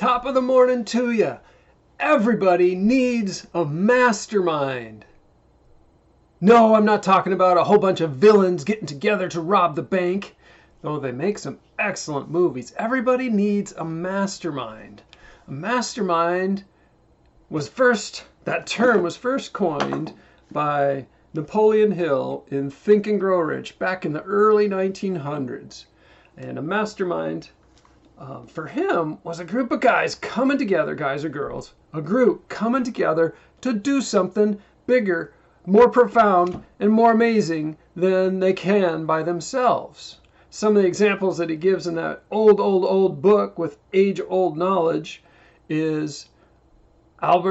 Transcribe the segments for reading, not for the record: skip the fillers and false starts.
Top of the morning to you. Everybody needs a mastermind. No, I'm not talking about a whole bunch of villains getting together to rob the bank. Though they make some excellent movies. Everybody needs a mastermind. A mastermind that term was first coined by Napoleon Hill in Think and Grow Rich back in the early 1900s. And a mastermind for him was a group of guys coming together, guys or girls, a group coming together to do something bigger, more profound, and more amazing than they can by themselves. Some of the examples that he gives in that old book with age-old knowledge is not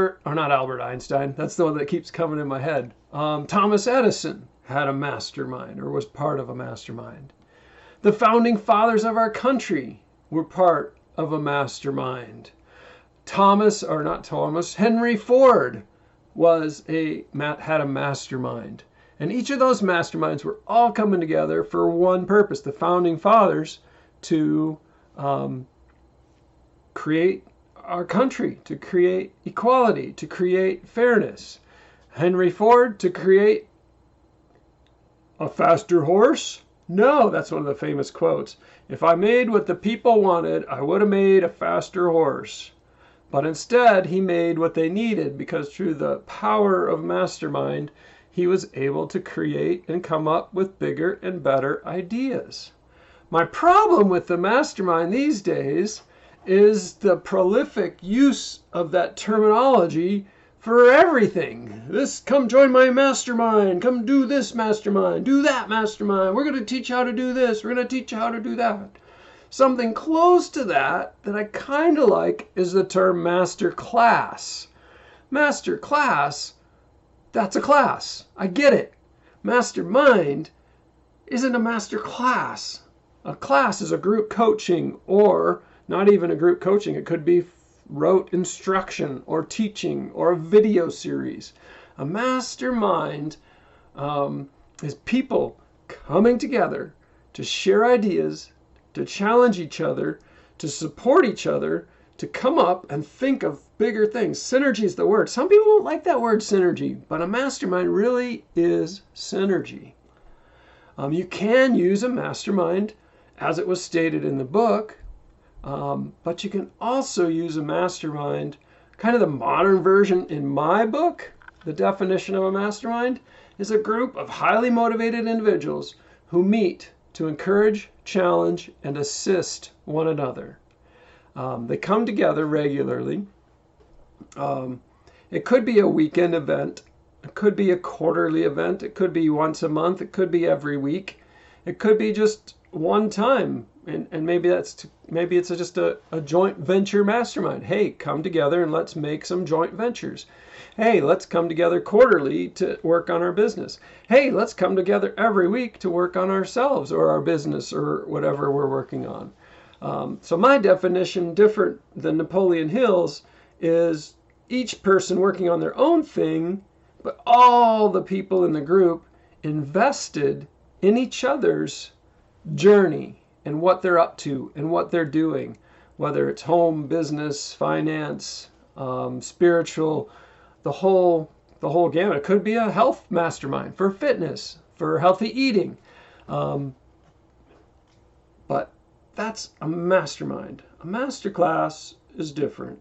Albert Einstein. That's the one that keeps coming in my head. Thomas Edison had a mastermind or was part of a mastermind. The founding fathers of our country were part of a mastermind. Henry Ford had a mastermind. And each of those masterminds were all coming together for one purpose. The founding fathers to create our country, to create equality, to create fairness. Henry Ford to create a faster horse? No, that's one of the famous quotes. If I made what the people wanted, I would have made a faster horse. But instead, he made what they needed because through the power of mastermind, he was able to create and come up with bigger and better ideas. My problem with the mastermind these days is the prolific use of that terminology for everything. Come join my mastermind. Come do this mastermind. Do that mastermind. We're going to teach you how to do this. We're going to teach you how to do that. Something close to that I kind of like is the term master class. Master class, that's a class. I get it. Mastermind isn't a master class. A class is a group coaching, or not even a group coaching. It could be rote instruction or teaching or a video series. A mastermind is people coming together to share ideas, to challenge each other, to support each other, to come up and think of bigger things. Synergy is the word. Some people don't like that word synergy, but a mastermind really is synergy. You can use a mastermind as it was stated in the book, but you can also use a mastermind, kind of the modern version in my book. The definition of a mastermind is a group of highly motivated individuals who meet to encourage, challenge, and assist one another. They come together regularly. It could be a weekend event. It could be a quarterly event. It could be once a month. It could be every week. It could be just one time. And maybe it's just a joint venture mastermind. Hey, come together and let's make some joint ventures. Hey, let's come together quarterly to work on our business. Hey, let's come together every week to work on ourselves or our business or whatever we're working on. So my definition, different than Napoleon Hill's, is each person working on their own thing, but all the people in the group invested in each other's journey and what they're up to and what they're doing, whether it's home, business, finance, spiritual, the whole gamut. It could be a health mastermind for fitness, for healthy eating. But that's a mastermind. A masterclass is different.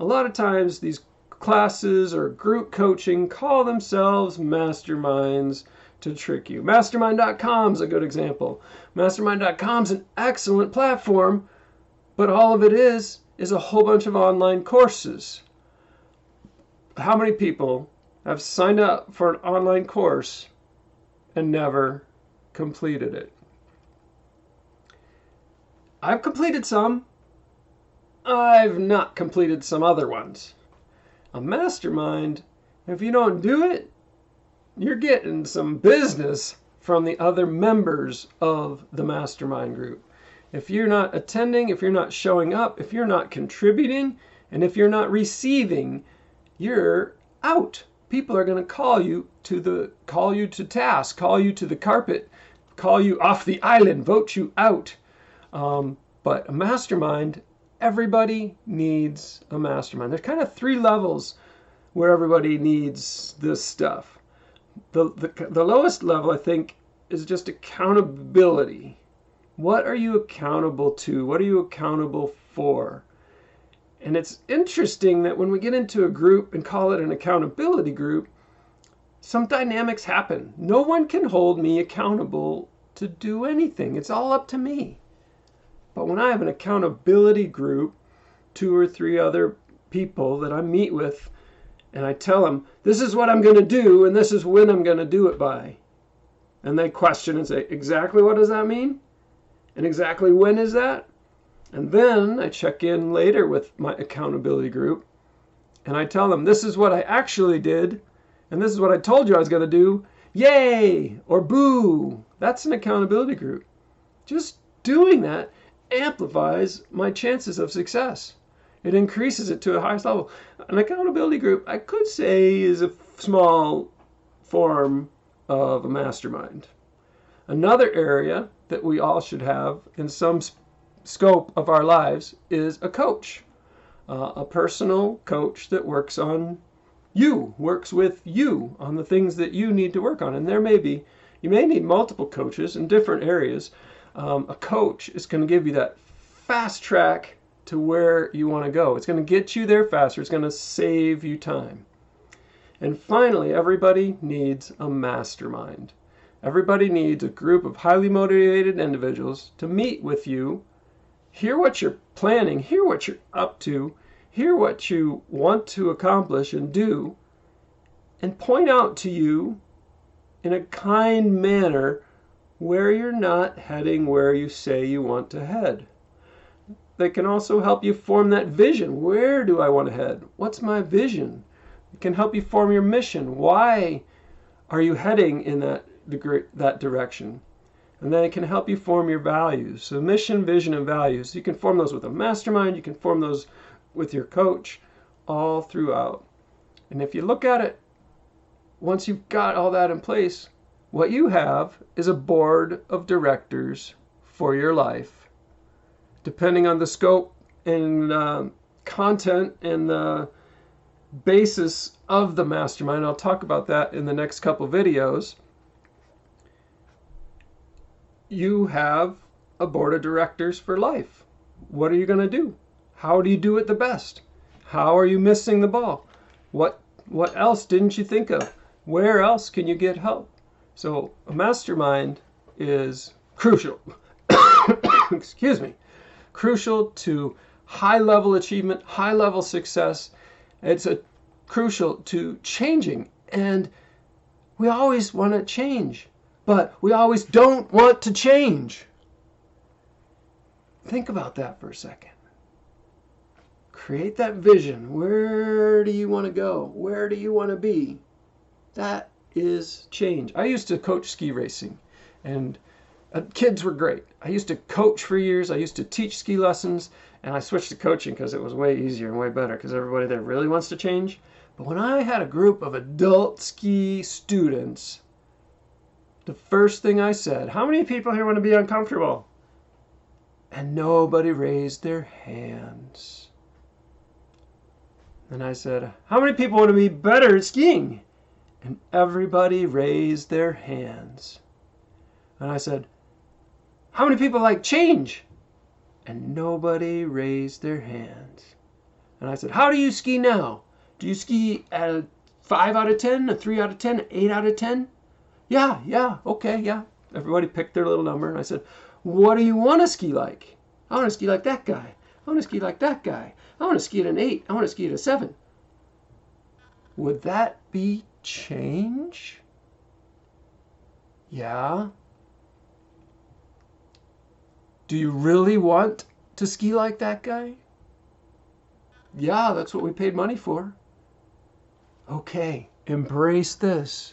A lot of times these classes or group coaching call themselves masterminds to trick you. Mastermind.com is a good example. Mastermind.com is an excellent platform, but all of it is a whole bunch of online courses. How many people have signed up for an online course and never completed it? I've completed some. I've not completed some other ones. A mastermind, if you don't do it, you're getting some business from the other members of the mastermind group. If you're not attending, if you're not showing up, if you're not contributing, and if you're not receiving, you're out. People are going to call you to task, call you to the carpet, call you off the island, vote you out. But a mastermind everybody needs a mastermind. There's kind of 3 levels where everybody needs this stuff. The lowest level, I think, is just accountability. What are you accountable to? What are you accountable for? And it's interesting that when we get into a group and call it an accountability group, some dynamics happen. No one can hold me accountable to do anything. It's all up to me. But when I have an accountability group, 2 or 3 other people that I meet with, and I tell them, this is what I'm going to do, and this is when I'm going to do it by. And they question and say, exactly what does that mean? And exactly when is that? And then I check in later with my accountability group, and I tell them, this is what I actually did, and this is what I told you I was going to do. Yay! Or boo! That's an accountability group. Just doing that amplifies my chances of success. It increases it to the highest level. An accountability group, I could say, is a small form of a mastermind. Another area that we all should have in some scope of our lives is a coach. A personal coach that works with you on the things that you need to work on. And you may need multiple coaches in different areas. A coach is going to give you that fast track to where you want to go. It's going to get you there faster. It's going to save you time. And finally, everybody needs a mastermind. Everybody needs a group of highly motivated individuals to meet with you, hear what you're planning, hear what you're up to, hear what you want to accomplish and do, and point out to you in a kind manner where you're not heading where you say you want to head. They can also help you form that vision. Where do I want to head? What's my vision? It can help you form your mission. Why are you heading in that direction? And then it can help you form your values. So mission, vision, and values. You can form those with a mastermind. You can form those with your coach all throughout. And if you look at it, once you've got all that in place, what you have is a board of directors for your life. Depending on the scope and content and the basis of the mastermind, I'll talk about that in the next couple videos. You have a board of directors for life. What are you going to do? How do you do it the best? How are you missing the ball? What else didn't you think of? Where else can you get help? So a mastermind is crucial. Excuse me. Crucial to high-level achievement, high-level success. It's crucial to changing. And we always want to change, but we always don't want to change. Think about that for a second. Create that vision. Where do you want to go? Where do you want to be? That is change. I used to coach ski racing, and kids were great. I used to coach for years. I used to teach ski lessons, and I switched to coaching because it was way easier and way better because everybody there really wants to change. But when I had a group of adult ski students, the first thing I said, how many people here want to be uncomfortable? And nobody raised their hands. And I said, how many people want to be better at skiing? And everybody raised their hands. And I said, how many people like change? And nobody raised their hands. And I said, how do you ski now? Do you ski at a 5 out of 10, a 3 out of 10, 8 out of 10? Yeah, okay, yeah. Everybody picked their little number. And I said, what do you want to ski like? I want to ski like that guy. I want to ski like that guy. I want to ski at an 8. I want to ski at a 7. Would that be change? Yeah. Do you really want to ski like that guy? Yeah, that's what we paid money for. Okay, embrace this.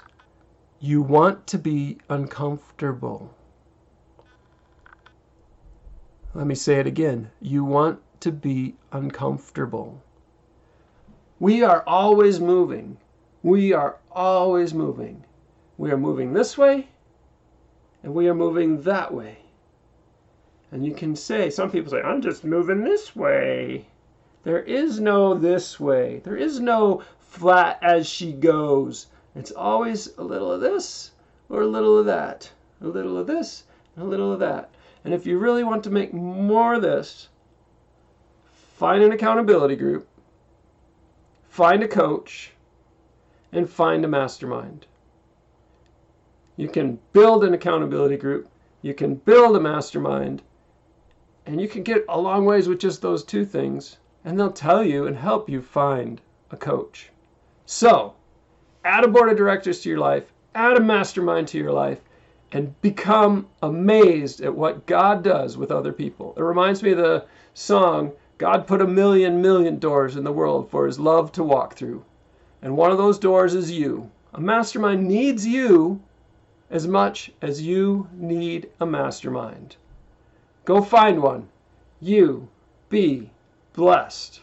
You want to be uncomfortable. Let me say it again. You want to be uncomfortable. We are always moving. We are always moving. We are moving this way, and we are moving that way. And you can say, some people say, I'm just moving this way. There is no this way. There is no flat as she goes. It's always a little of this or a little of that. A little of this and a little of that. And if you really want to make more of this, find an accountability group, find a coach, and find a mastermind. You can build an accountability group, you can build a mastermind, and you can get a long ways with just those two things, and they'll tell you and help you find a coach. So, add a board of directors to your life, add a mastermind to your life, and become amazed at what God does with other people. It reminds me of the song, God put a million doors in the world for his love to walk through. And one of those doors is you. A mastermind needs you as much as you need a mastermind. Go find one. You be blessed.